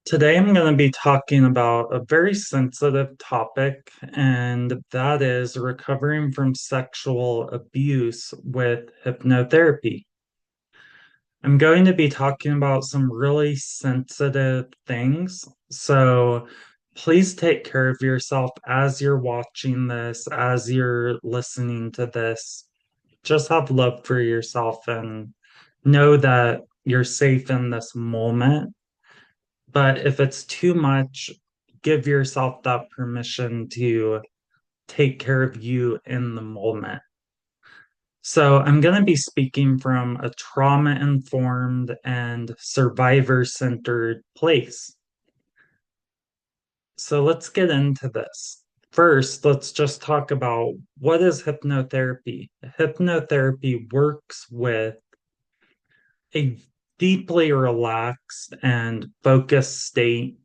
Today, I'm going to be talking about a very sensitive topic, and that is recovering from sexual abuse with hypnotherapy. I'm going to be talking about some really sensitive things, so please take care of yourself as you're watching this, as you're listening to this. Just have love for yourself and know that you're safe in this moment, but if it's too much, give yourself that permission to take care of you in the moment. So, I'm going to be speaking from a trauma informed and survivor centered place. So, let's get into this. First, let's just talk about what is hypnotherapy. Hypnotherapy works with a deeply relaxed and focused state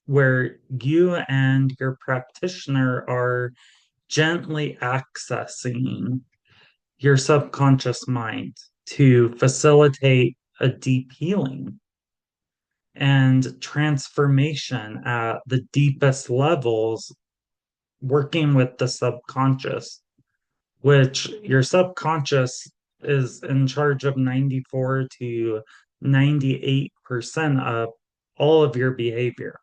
where you and your practitioner are gently accessing your subconscious mind to facilitate a deep healing and transformation at the deepest levels, working with the subconscious, which your subconscious is in charge of 94 to 98% of all of your behavior.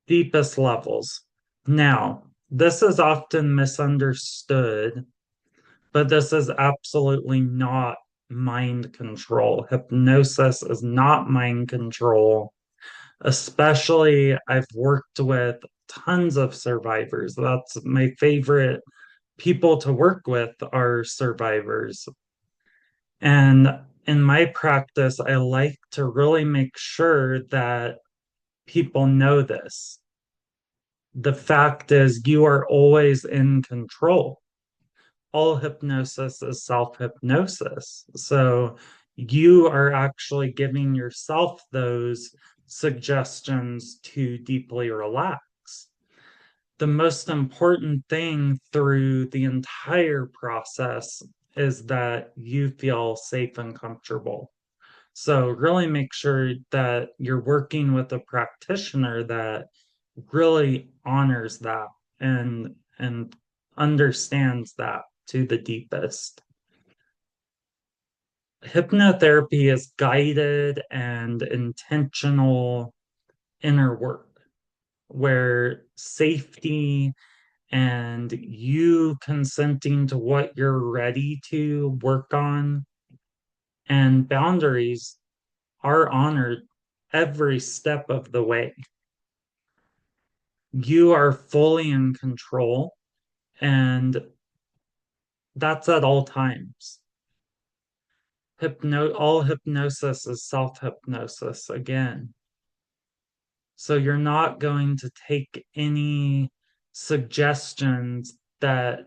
Deepest levels. Now, this is often misunderstood, but this is absolutely not mind control. Hypnosis is not mind control. Especially, I've worked with tons of survivors. That's my favorite people to work with are survivors. And in my practice, I like to really make sure that people know this. The fact is, you are always in control. All hypnosis is self hypnosis. So you are actually giving yourself those suggestions to deeply relax. The most important thing through the entire process is that you feel safe and comfortable. So really make sure that you're working with a practitioner that really honors that and understands that to the deepest. Hypnotherapy is guided and intentional inner work where safety and you consenting to what you're ready to work on and boundaries are honored every step of the way. You are fully in control, and that's at all times. All hypnosis is self-hypnosis again. So you're not going to take any suggestions that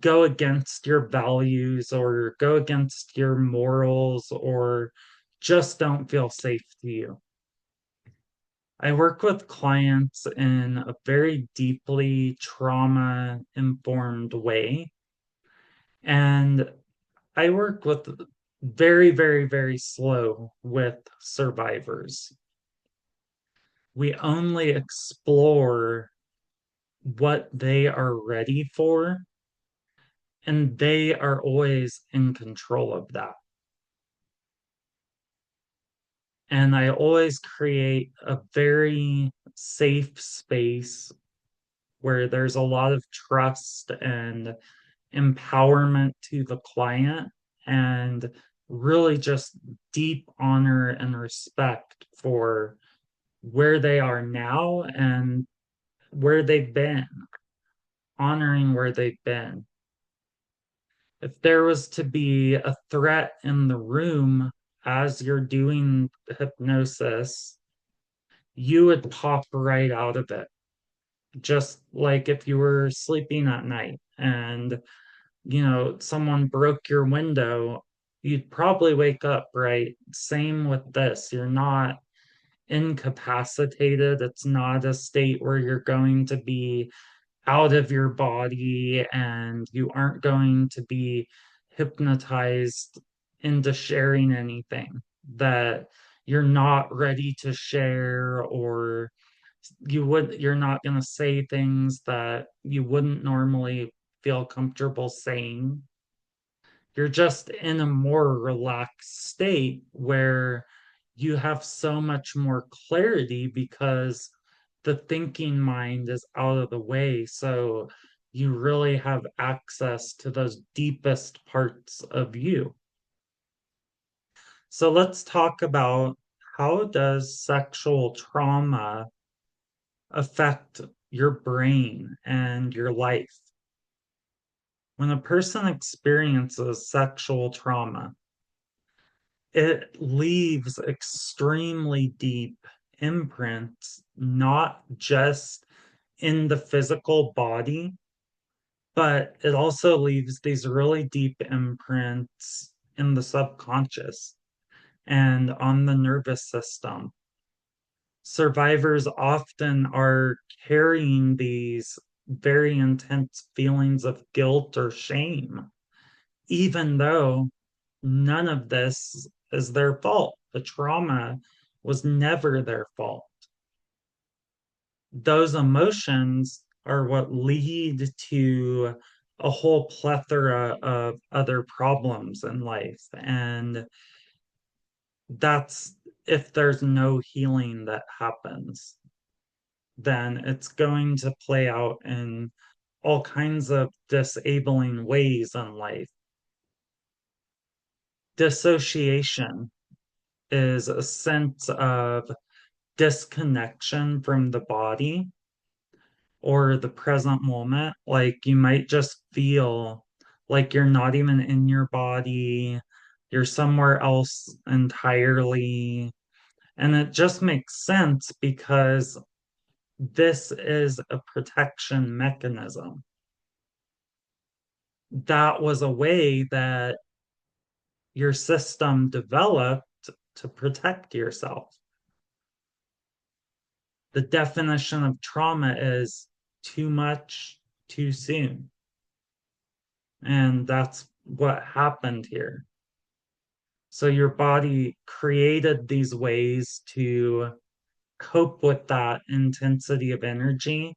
go against your values or go against your morals or just don't feel safe to you. I work with clients in a very deeply trauma informed way. And I work with very, very, very slow with survivors. We only explore what they are ready for, and they are always in control of that. And I always create a very safe space where there's a lot of trust and empowerment to the client and really just deep honor and respect for where they are now and where they've been, honoring where they've been. If there was to be a threat in the room as you're doing hypnosis, you would pop right out of it. Just like if you were sleeping at night and, someone broke your window, you'd probably wake up, right? Same with this. You're not incapacitated. It's not a state where you're going to be out of your body and you aren't going to be hypnotized into sharing anything. That you're not ready to share, or you're not going to say things that you wouldn't normally feel comfortable saying. You're just in a more relaxed state where you have so much more clarity because the thinking mind is out of the way. So you really have access to those deepest parts of you. So let's talk about, how does sexual trauma affect your brain and your life? When a person experiences sexual trauma, it leaves extremely deep imprints, not just in the physical body, but it also leaves these really deep imprints in the subconscious and on the nervous system. Survivors often are carrying these very intense feelings of guilt or shame, even though none of this is their fault. The trauma was never their fault. Those emotions are what lead to a whole plethora of other problems in life. And that's, if there's no healing that happens, then it's going to play out in all kinds of disabling ways in life. Dissociation is a sense of disconnection from the body or the present moment. Like you might just feel like you're not even in your body, you're somewhere else entirely. And it just makes sense because this is a protection mechanism. That was a way that your system developed to protect yourself. The definition of trauma is too much, too soon. And that's what happened here. So your body created these ways to cope with that intensity of energy,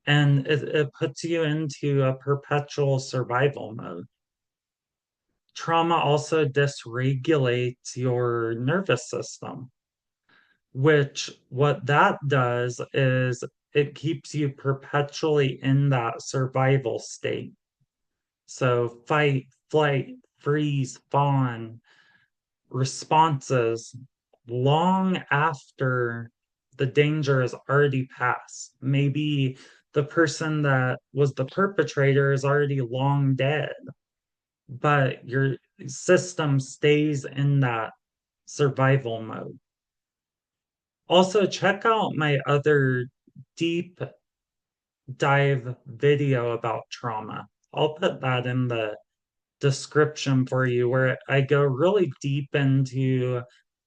and it puts you into a perpetual survival mode. Trauma also dysregulates your nervous system, which what that does is it keeps you perpetually in that survival state. So fight, flight, freeze, fawn responses long after the danger is already passed. Maybe the person that was the perpetrator is already long dead, but your system stays in that survival mode. Also, check out my other deep dive video about trauma. I'll put that in the description for you, where I go really deep into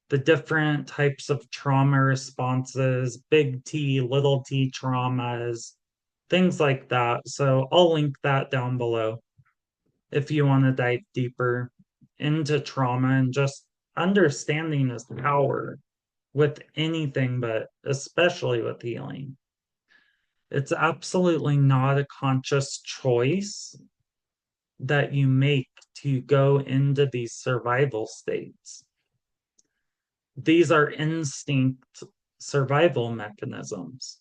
the different types of trauma responses, big T, little t traumas, things like that. So I'll link that down below if you want to dive deeper into trauma and just understanding its power with anything, but especially with healing. It's absolutely not a conscious choice that you make to go into these survival states. These are instinct survival mechanisms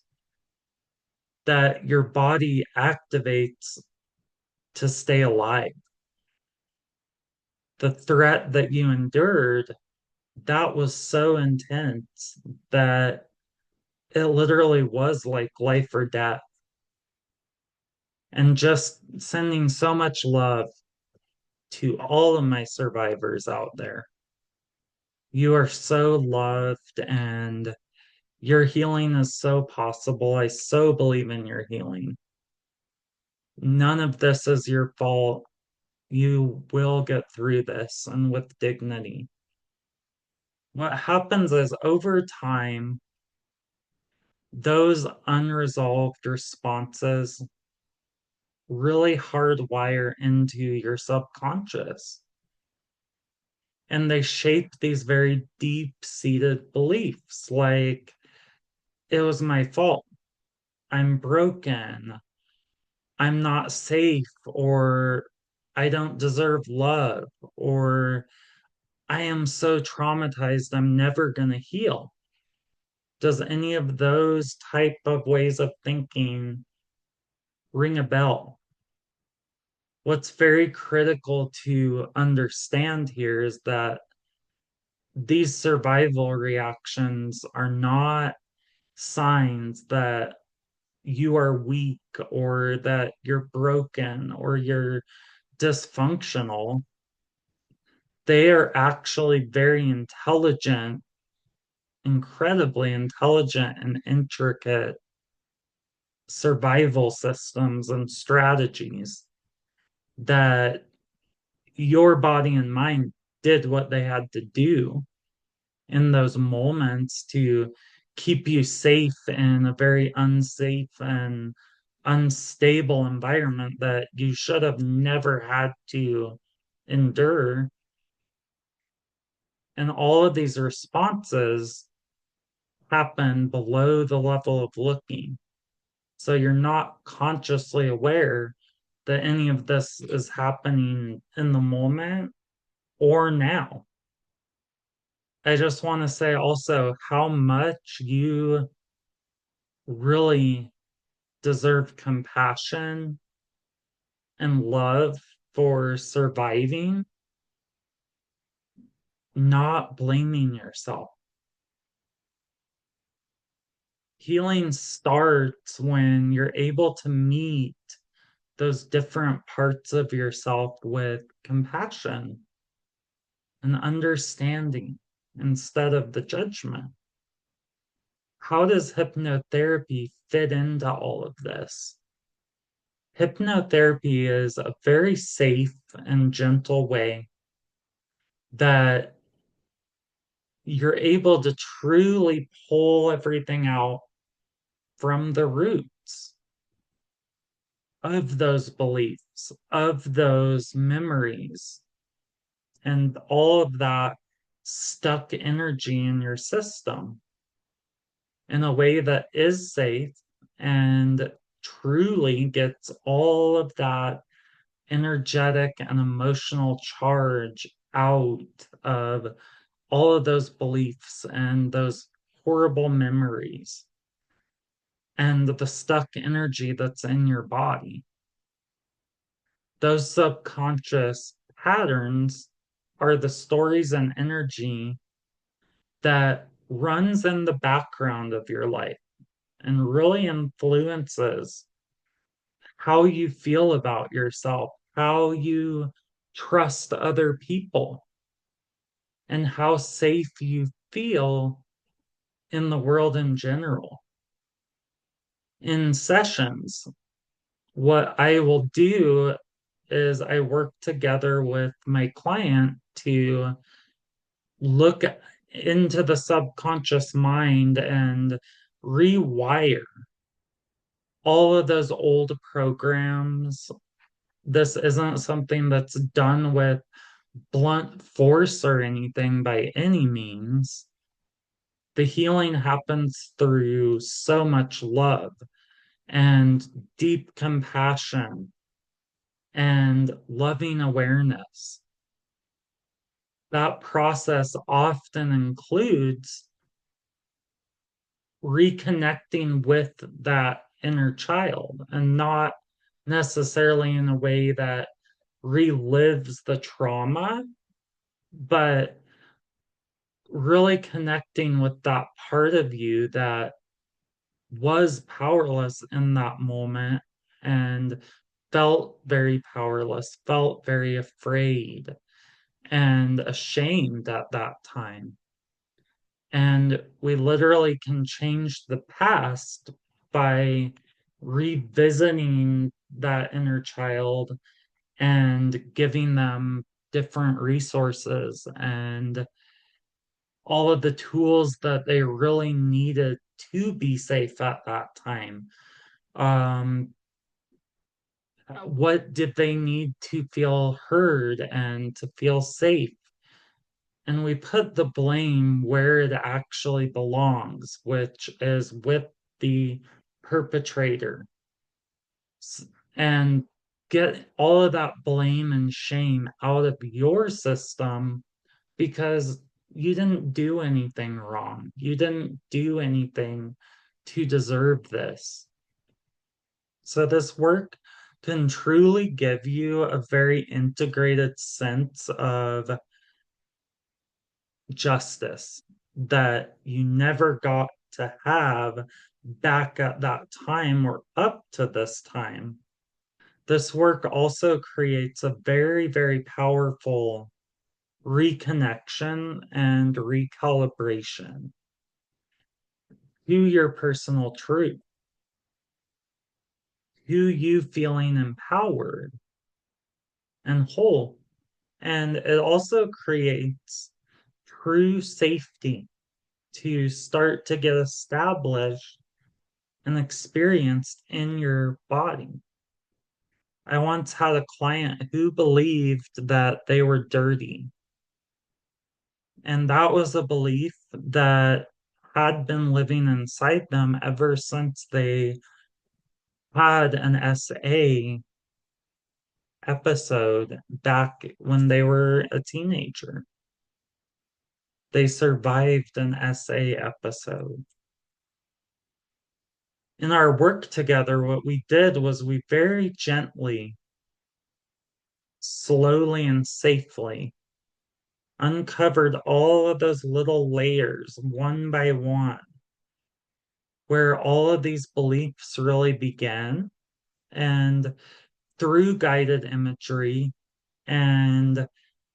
that your body activates to stay alive. The threat that you endured, that was so intense that it literally was like life or death. And just sending so much love to all of my survivors out there. You are so loved, and your healing is so possible. I so believe in your healing. None of this is your fault. You will get through this and with dignity. What happens is, over time, those unresolved responses really hardwire into your subconscious. And they shape these very deep-seated beliefs like it was my fault, I'm broken, I'm not safe, or I don't deserve love, or I am so traumatized, I'm never going to heal. Does any of those type of ways of thinking ring a bell? What's very critical to understand here is that these survival reactions are not signs that you are weak or that you're broken or you're dysfunctional. They are actually very intelligent, incredibly intelligent and intricate survival systems and strategies that your body and mind did what they had to do in those moments to keep you safe in a very unsafe and unstable environment that you should have never had to endure. And all of these responses happen below the level of looking. So you're not consciously aware that any of this is happening in the moment or now. I just want to say also how much you really deserve compassion and love for surviving, not blaming yourself. Healing starts when you're able to meet those different parts of yourself with compassion and understanding instead of the judgment. How does hypnotherapy fit into all of this? Hypnotherapy is a very safe and gentle way that you're able to truly pull everything out from the roots of those beliefs, of those memories, and all of that stuck energy in your system in a way that is safe and truly gets all of that energetic and emotional charge out of all of those beliefs and those horrible memories and the stuck energy that's in your body. Those subconscious patterns are the stories and energy that runs in the background of your life and really influences how you feel about yourself, how you trust other people, and how safe you feel in the world in general. In sessions, what I will do is I work together with my client to look into the subconscious mind and rewire all of those old programs. This isn't something that's done with blunt force or anything by any means. The healing happens through so much love and deep compassion and loving awareness. That process often includes reconnecting with that inner child and not necessarily in a way that relives the trauma, but really connecting with that part of you that was powerless in that moment and felt very powerless, felt very afraid and ashamed at that time. And we literally can change the past by revisiting that inner child and giving them different resources and all of the tools that they really needed to be safe at that time. Um, what did they need to feel heard and to feel safe and we put the blame where it actually belongs, which is with the perpetrator, and get all of that blame and shame out of your system because you didn't do anything wrong. You didn't do anything to deserve this. So, this work can truly give you a very integrated sense of justice that you never got to have back at that time or up to this time. This work also creates a very, very powerful reconnection and recalibration to your personal truth, to you feeling empowered and whole. And it also creates true safety to start to get established and experienced in your body. I once had a client who believed that they were dirty. And that was a belief that had been living inside them ever since they had an SA episode back when they were a teenager. They survived an SA episode. In our work together, what we did was we very gently, slowly, and safely uncovered all of those little layers one by one, where all of these beliefs really began. And through guided imagery and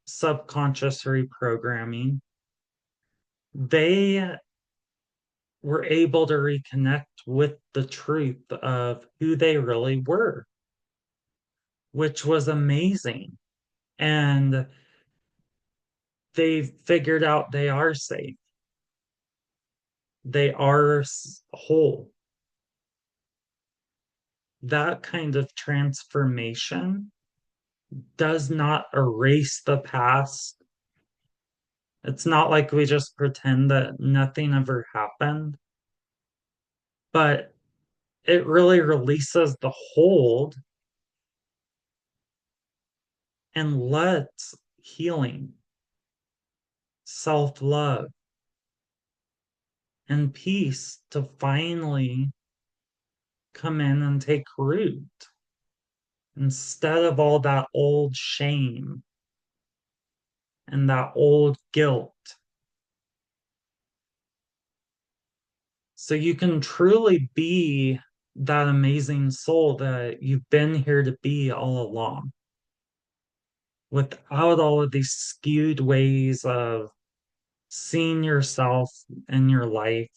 subconscious reprogramming, they were able to reconnect with the truth of who they really were, which was amazing. And they figured out they are safe, they are whole. That kind of transformation does not erase the past. It's not like we just pretend that nothing ever happened, but it really releases the hold and lets healing, self love, and peace to finally come in and take root instead of all that old shame and that old guilt. So you can truly be that amazing soul that you've been here to be all along without all of these skewed ways of seeing yourself and your life.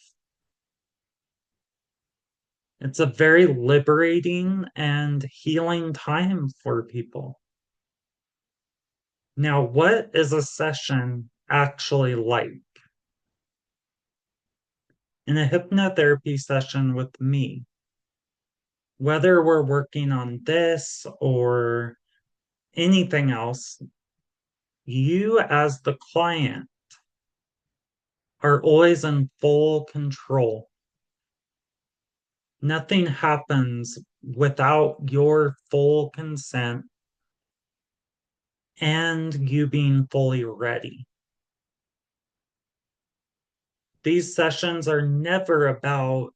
It's a very liberating and healing time for people. Now, what is a session actually like? In a hypnotherapy session with me, whether we're working on this or anything else, you as the client are always in full control. Nothing happens without your full consent and you being fully ready. These sessions are never about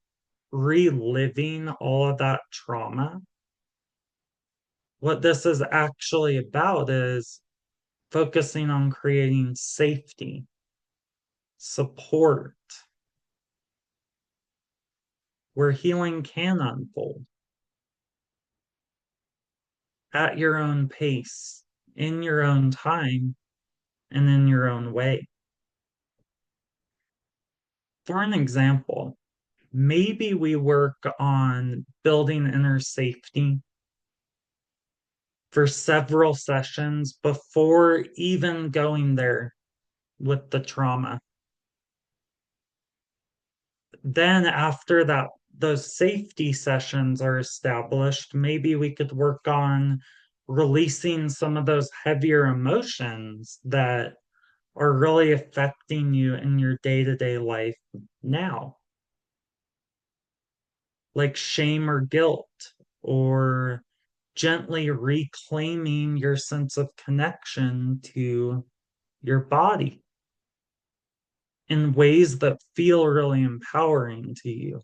reliving all of that trauma. What this is actually about is focusing on creating safety, support, where healing can unfold at your own pace, in your own time, and in your own way. For an example, maybe we work on building inner safety for several sessions before even going there with the trauma. Then after that, those safety sessions are established, maybe we could work on releasing some of those heavier emotions that are really affecting you in your day-to-day life now, like shame or guilt, or gently reclaiming your sense of connection to your body in ways that feel really empowering to you,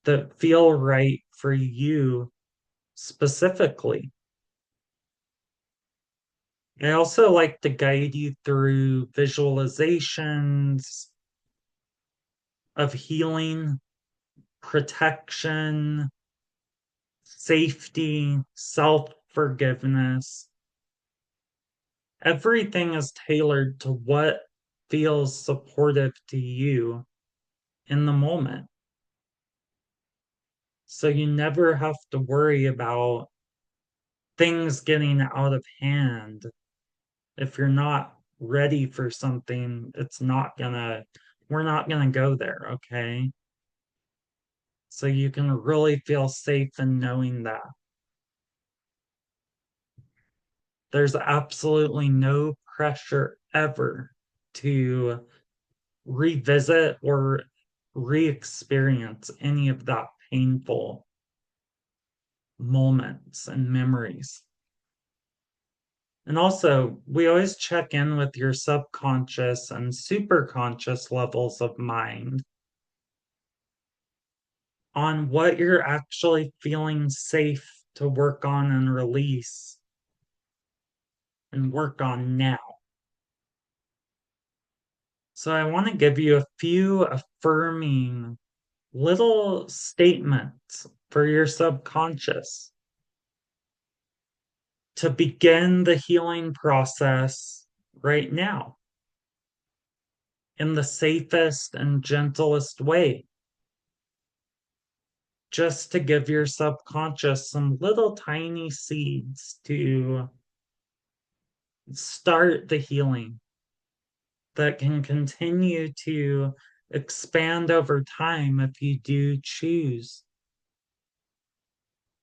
that feel right for you specifically. I also like to guide you through visualizations of healing, protection, safety, self forgiveness. Everything is tailored to what feels supportive to you in the moment. So you never have to worry about things getting out of hand. If you're not ready for something, we're not gonna go there, okay? So you can really feel safe in knowing that. There's absolutely no pressure ever to revisit or re experience any of that painful moments and memories. And also, we always check in with your subconscious and superconscious levels of mind on what you're actually feeling safe to work on and release and work on now. So, I want to give you a few affirming little statements for your subconscious to begin the healing process right now in the safest and gentlest way, just to give your subconscious some little tiny seeds to start the healing that can continue to expand over time if you do choose.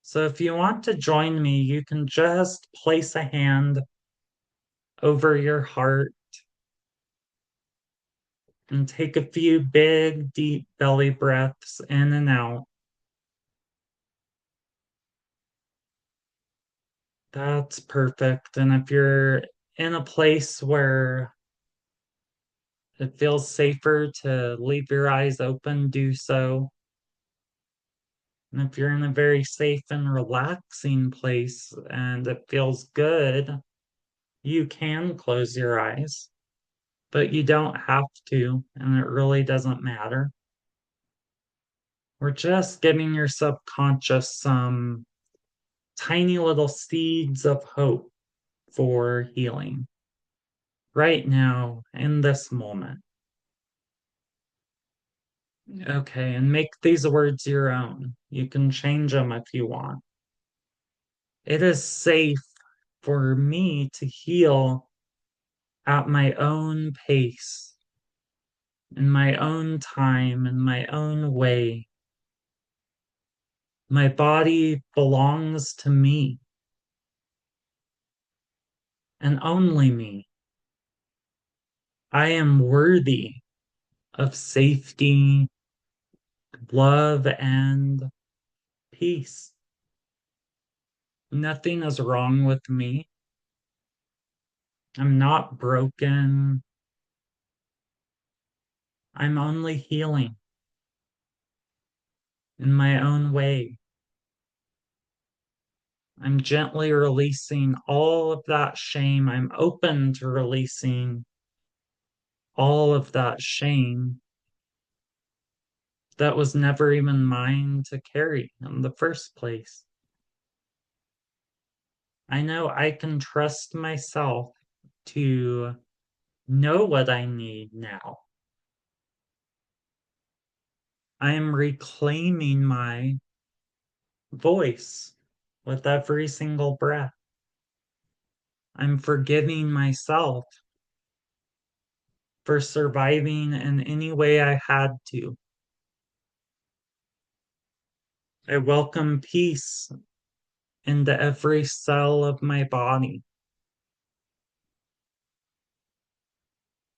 So, if you want to join me, you can just place a hand over your heart and take a few big, deep belly breaths in and out. That's perfect. And if you're in a place where it feels safer to leave your eyes open, do so. And if you're in a very safe and relaxing place and it feels good, you can close your eyes, but you don't have to, and it really doesn't matter. We're just giving your subconscious some tiny little seeds of hope for healing right now in this moment. Okay, and make these words your own. You can change them if you want. It is safe for me to heal at my own pace, in my own time, in my own way. My body belongs to me and only me. I am worthy of safety, love, and peace. Nothing is wrong with me. I'm not broken. I'm only healing in my own way. I'm gently releasing all of that shame. I'm open to releasing all of that shame that was never even mine to carry in the first place. I know I can trust myself to know what I need now. I am reclaiming my voice with every single breath. I'm forgiving myself for surviving in any way I had to. I welcome peace into every cell of my body.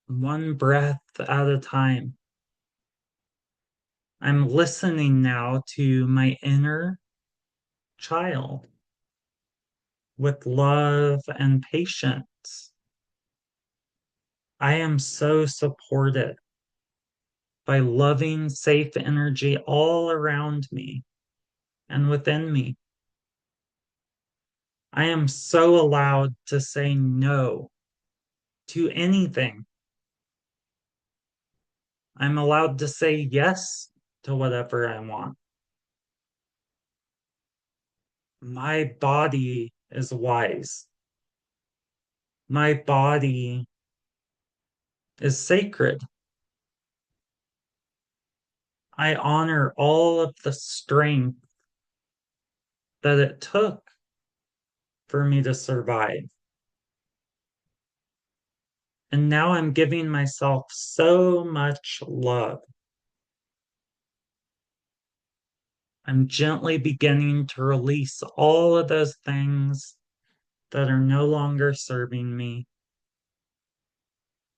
one breath at a time. I'm listening now to my inner child with love and patience. I am so supported by loving, safe energy all around me and within me. I am so allowed to say no to anything. I'm allowed to say yes to whatever I want. My body is wise. My body is sacred. I honor all of the strength that it took for me to survive. And now I'm giving myself so much love. I'm gently beginning to release all of those things that are no longer serving me.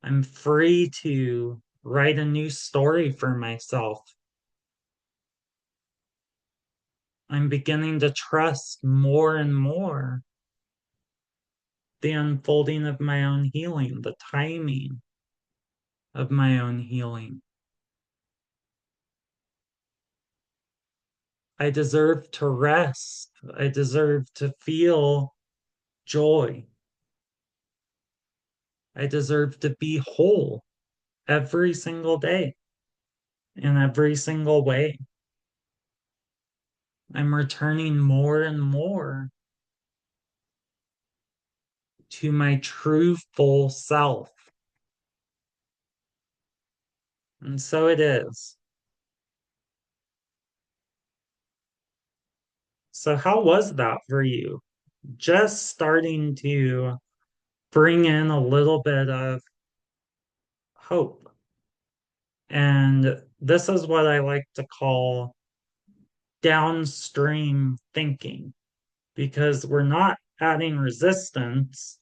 I'm free to write a new story for myself. I'm beginning to trust more and more the unfolding of my own healing, the timing of my own healing. I deserve to rest. I deserve to feel joy. I deserve to be whole every single day in every single way. I'm returning more and more to my true full self. And so it is. So, how was that for you? Just starting to bring in a little bit of hope. And this is what I like to call downstream thinking, because we're not adding resistance.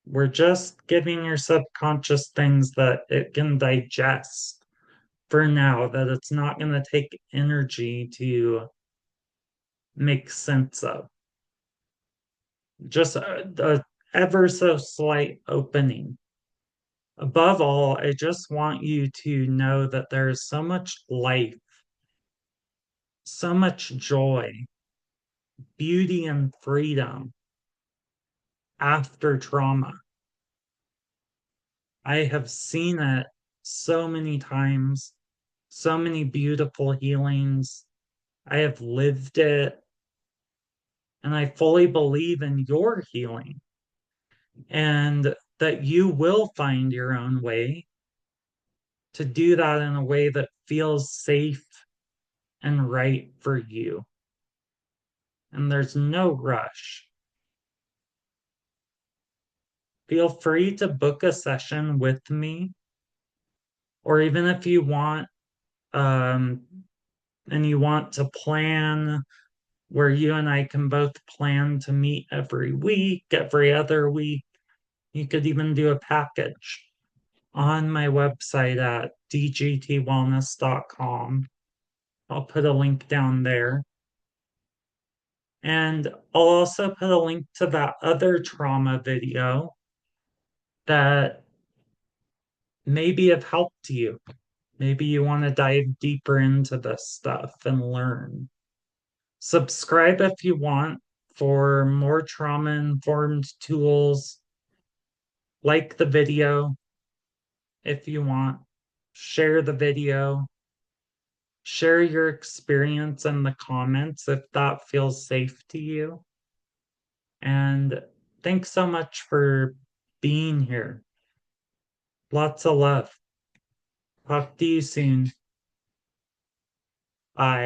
We're just giving your subconscious things that it can digest for now, that it's not going to take energy to make sense of. Just a ever so slight opening. Above all, I just want you to know that there is so much life, so much joy, beauty, and freedom after trauma. I have seen it so many times, so many beautiful healings. I have lived it, and I fully believe in your healing and that you will find your own way to do that in a way that feels safe and right for you. And there's no rush. Feel free to book a session with me, or even if you want, um, and you want to plan where you and I can both plan to meet every week, every other week. You could even do a package on my website at dgtwellness.com. I'll put a link down there. And I'll also put a link to that other trauma video that maybe have helped you. Maybe you want to dive deeper into this stuff and learn. Subscribe if you want for more trauma informed tools. Like the video if you want. Share the video. Share your experience in the comments if that feels safe to you. And thanks so much for being here. Lots of love. Talk to you soon. Bye.